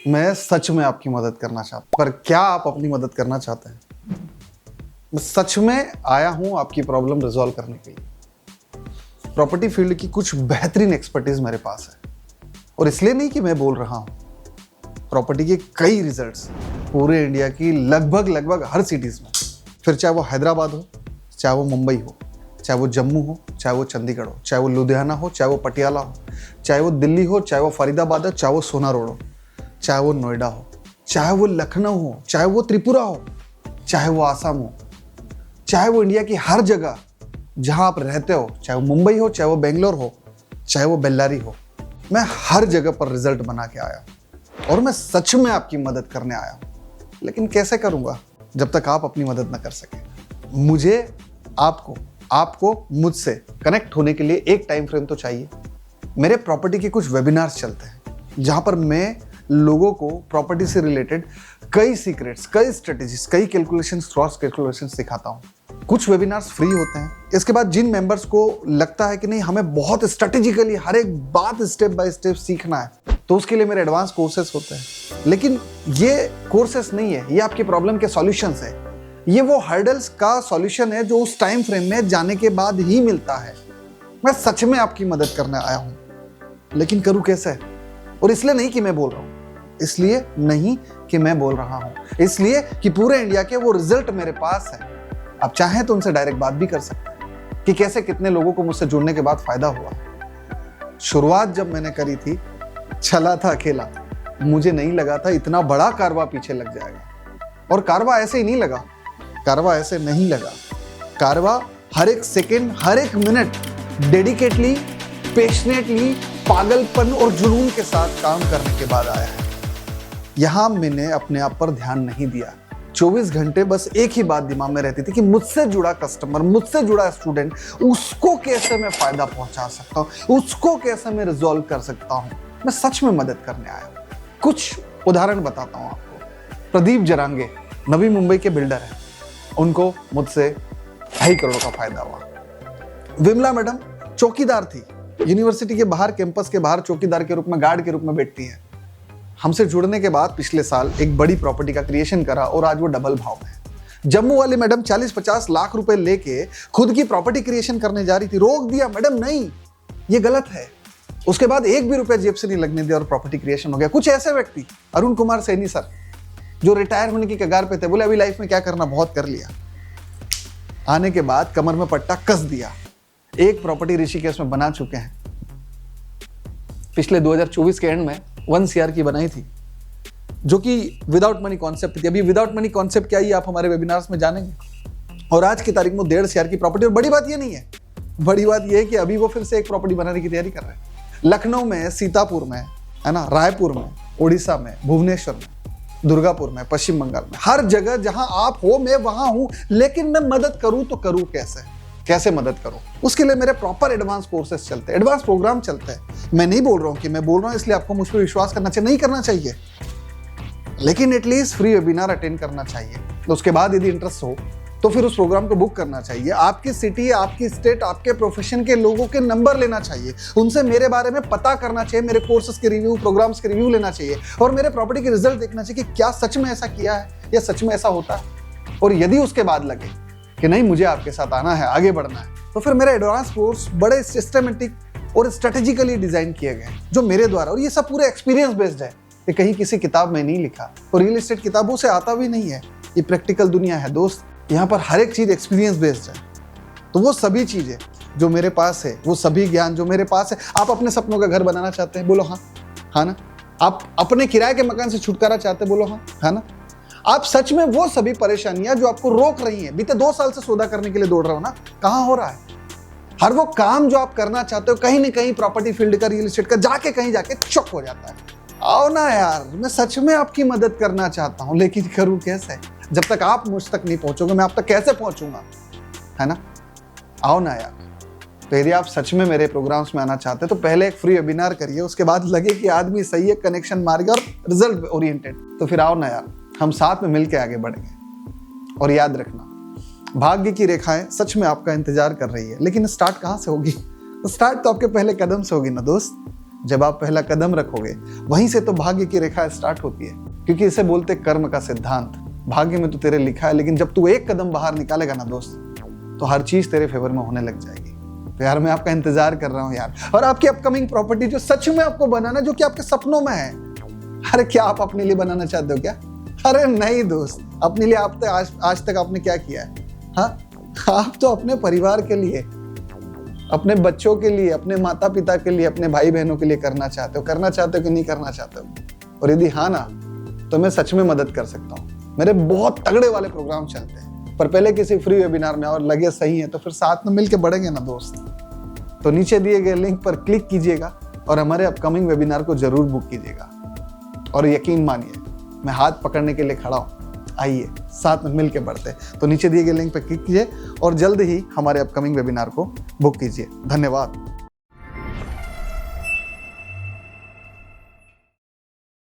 मैं सच में आपकी मदद करना चाहता हूँ, पर क्या आप अपनी मदद करना चाहते हैं? मैं सच में आया हूं आपकी प्रॉब्लम रिजॉल्व करने के लिए। प्रॉपर्टी फील्ड की कुछ बेहतरीन एक्सपर्टीज मेरे पास है, और इसलिए नहीं कि मैं बोल रहा हूं, प्रॉपर्टी के कई रिजल्ट्स पूरे इंडिया की लगभग हर सिटीज में, फिर चाहे वो हैदराबाद हो, चाहे वो मुंबई हो, चाहे वो जम्मू हो, चाहे वो चंडीगढ़ हो, चाहे वो लुधियाना हो, चाहे वो पटियाला हो, चाहे वो दिल्ली हो, चाहे वो फरीदाबाद हो, चाहे वो सोना रोड हो, चाहे वो नोएडा हो, चाहे वो लखनऊ हो, चाहे वो त्रिपुरा हो, चाहे वो आसाम हो, चाहे वो इंडिया की हर जगह जहां आप रहते हो, चाहे वो मुंबई हो, चाहे वो बेंगलोर हो, चाहे वो बेल्लारी हो, मैं हर जगह पर रिजल्ट बना के आया हूं, और मैं सच में आपकी मदद करने आया हूं। लेकिन कैसे करूंगा जब तक आप अपनी मदद न कर सके? मुझे आपको मुझसे कनेक्ट होने के लिए एक टाइम फ्रेम तो चाहिए। मेरे प्रॉपर्टी के कुछ वेबिनार्स चलते हैं जहां पर मैं लोगों को प्रॉपर्टी से रिलेटेड कई सीक्रेट्स, कई स्ट्रेटेजीज, कई कैलकुलेशंस, क्रॉस कैलकुलेशंस सिखाता हूं। कुछ वेबिनार्स फ्री होते हैं। इसके बाद जिन मेंबर्स को लगता है कि नहीं, हमें बहुत स्ट्रेटेजिकली हर एक बात स्टेप बाय स्टेप सीखना है, तो उसके लिए मेरे एडवांस कोर्सेस होते हैं। लेकिन ये कोर्सेस नहीं है, ये आपकी प्रॉब्लम के सॉल्यूशंस है। ये वो हर्डल्स का सॉल्यूशन है जो उस टाइम फ्रेम में जाने के बाद ही मिलता है। मैं सच में आपकी मदद करने आया हूं, लेकिन करूं कैसे? और इसलिए नहीं कि मैं बोल रहा हूं, इसलिए कि पूरे इंडिया के वो रिजल्ट मेरे पास है। आप चाहें तो उनसे डायरेक्ट बात भी कर सकते हैं कि कैसे कितने लोगों को मुझसे जुड़ने के बाद फायदा हुआ। शुरुआत जब मैंने करी थी, चला था अकेला, मुझे नहीं लगा था इतना बड़ा कारवा पीछे लग जाएगा। और कारवा ऐसे ही नहीं लगा, कारवा हर एक सेकेंड, हर एक मिनट डेडिकेटली, पेशनेटली, पागलपन और जुनून के साथ काम करने के बाद आया है। यहां मैंने अपने आप पर ध्यान नहीं दिया। 24 घंटे बस एक ही बात दिमाग में रहती थी कि मुझसे जुड़ा कस्टमर, मुझसे जुड़ा स्टूडेंट, उसको कैसे मैं फायदा पहुंचा सकता हूं, उसको कैसे मैं रिजॉल्व कर सकता हूं। मैं सच में मदद करने आया हूं। कुछ उदाहरण बताता हूं आपको। प्रदीप जरांगे नवी मुंबई के बिल्डर हैं, उनको मुझसे 2.5 करोड़ का फायदा हुआ। विमला मैडम चौकीदार थी, यूनिवर्सिटी के बाहर, कैंपस के बाहर चौकीदार के रूप में, गार्ड के रूप में बैठती हैं। हमसे जुड़ने के बाद पिछले साल एक बड़ी प्रॉपर्टी का क्रिएशन करा और आज वो डबल भाव में है। जम्मू वाली मैडम 40-50 लाख रुपए लेके खुद की प्रॉपर्टी क्रिएशन करने जा रही थी, रोक दिया, मैडम नहीं, ये गलत है। उसके बाद एक भी रुपया जेब से नहीं लगने दिया और प्रॉपर्टी क्रिएशन हो गया। कुछ ऐसे व्यक्ति, अरुण कुमार सैनी सर, जो रिटायर होने की कगार पे थे, बोले अभी लाइफ में क्या करना, बहुत कर लिया। आने के बाद कमर में पट्टा कस दिया। एक प्रॉपर्टी ऋषिकेश में बना चुके हैं। पिछले 2024 के एंड में 1 CR की बनाई थी, जो कि विदाउट मनी कॉन्सेप्ट थी। अभी विदाउट मनी कॉन्सेप्ट क्या, ये आप हमारे वेबिनार्स में जानेंगे। और आज की तारीख में 1.5 CR की प्रॉपर्टी। और बड़ी बात ये नहीं है, बड़ी बात ये है कि अभी वो फिर से एक प्रॉपर्टी बनाने की तैयारी कर रहे हैं। लखनऊ में, सीतापुर में, है ना, रायपुर में, उड़ीसा में, भुवनेश्वर में, दुर्गापुर में, पश्चिम बंगाल में, हर जगह जहां आप हो मैं वहां हूं। लेकिन मैं मदद करूं तो करूं कैसे मदद करूं? उसके लिए मेरे प्रॉपर एडवांस कोर्सेस चलते हैं, एडवांस प्रोग्राम चलते हैं। मैं नहीं बोल रहा हूं कि मैं बोल रहा हूं इसलिए आपको मुझ पर विश्वास करना चाहिए, नहीं करना चाहिए, लेकिन एटलीस्ट फ्री वेबिनार अटेंड करना चाहिए। तो उसके बाद यदि इंटरेस्ट हो तो फिर उस प्रोग्राम को बुक करना चाहिए। आपकी सिटी, आपकी स्टेट, आपके प्रोफेशन के लोगों के नंबर लेना चाहिए, उनसे मेरे बारे में पता करना चाहिए, मेरे कोर्सेज के रिव्यू, प्रोग्राम्स के रिव्यू लेना चाहिए, और मेरे प्रॉपर्टी के रिजल्ट देखना चाहिए कि क्या सच में ऐसा किया है या सच में ऐसा होता है। और यदि उसके बाद लगे कि नहीं, मुझे आपके साथ आना है, आगे बढ़ना है, तो फिर मेरे एडवांस कोर्स बड़े सिस्टमेटिक और स्ट्रेटेजिकली डिजाइन किए गए जो मेरे द्वारा, और ये सब पूरे एक्सपीरियंस बेस्ड है, ये कहीं किसी किताब में नहीं लिखा, और रियल एस्टेट किताबों से आता भी नहीं है। ये प्रैक्टिकल दुनिया है दोस्त, यहाँ पर हर एक चीज एक्सपीरियंस बेस्ड है। तो वो सभी चीजें जो मेरे पास है, वो सभी ज्ञान जो मेरे पास है। आप अपने सपनों का घर बनाना चाहते हैं, बोलो हाँ, हाँ ना। आप अपने किराए के मकान से छुटकारा चाहते हैं, बोलो हाँ, हाँ ना। आप सच में वो सभी परेशानियां जो आपको रोक रही हैं, बीते 2 साल से सौदा करने के लिए दौड़ रहे हो ना, कहाँ हो रहा है? हर वो काम जो आप करना चाहते हो, कहीं ना कहीं प्रॉपर्टी फील्ड का, रियल एस्टेट का, कहीं जाके चुप हो जाता है। आओ ना यार, मैं सच में आपकी मदद करना चाहता हूं, लेकिन करूं कैसे? जब तक आप मुझ तक नहीं पहुंचोगे, मैं आप तक कैसे पहुंचूंगा, है ना? आओ ना यार। तो यदि आप सच में मेरे प्रोग्राम्स में आना चाहते हैं तो पहले एक फ्री वेबिनार करिए, उसके बाद लगे कि आदमी सही है, कनेक्शन मार्ग और रिजल्ट ओरिएंटेड, तो फिर आओ ना यार, हम साथ में मिलकर आगे बढ़ेंगे। और याद रखना, भाग्य की रेखाएं सच में आपका इंतजार कर रही है, लेकिन स्टार्ट कहां से होगी? स्टार्ट तो आपके पहले कदम से होगी ना दोस्त। जब आप पहला कदम रखोगे वहीं से तो भाग्य की रेखा स्टार्ट होती है, क्योंकि इसे बोलते कर्म का सिद्धांत। भाग्य में तो तेरे लिखा है, लेकिन जब तू एक कदम बाहर निकालेगा ना दोस्त, तो हर चीज तेरे फेवर में होने लग जाएगी। तो यार मैं आपका इंतजार कर रहा हूँ यार, और आपकी अपकमिंग प्रॉपर्टी जो सच में आपको बनाना, जो कि आपके सपनों में है। अरे क्या आप अपने लिए बनाना चाहते हो क्या? अरे नहीं दोस्त, अपने लिए आप आज तक आपने क्या किया है? हाँ, आप तो अपने परिवार के लिए, अपने बच्चों के लिए, अपने माता पिता के लिए, अपने भाई बहनों के लिए करना चाहते हो कि नहीं करना चाहते हो? और यदि हाँ ना, तो मैं सच में मदद कर सकता हूँ। मेरे बहुत तगड़े वाले प्रोग्राम चलते हैं, पर पहले किसी फ्री वेबिनार में और लगे सही है तो फिर साथ में मिलकर बढ़ेंगे ना दोस्त। तो नीचे दिए गए लिंक पर क्लिक कीजिएगा और हमारे अपकमिंग वेबिनार को जरूर बुक कीजिएगा। और यकीन मानिए, मैं हाथ पकड़ने के लिए खड़ा हूँ। आइए साथ में मिलकर बढ़ते हैं। तो नीचे दिए गए लिंक पर क्लिक कीजिए और जल्द ही हमारे अपकमिंग वेबिनार को बुक कीजिए। धन्यवाद।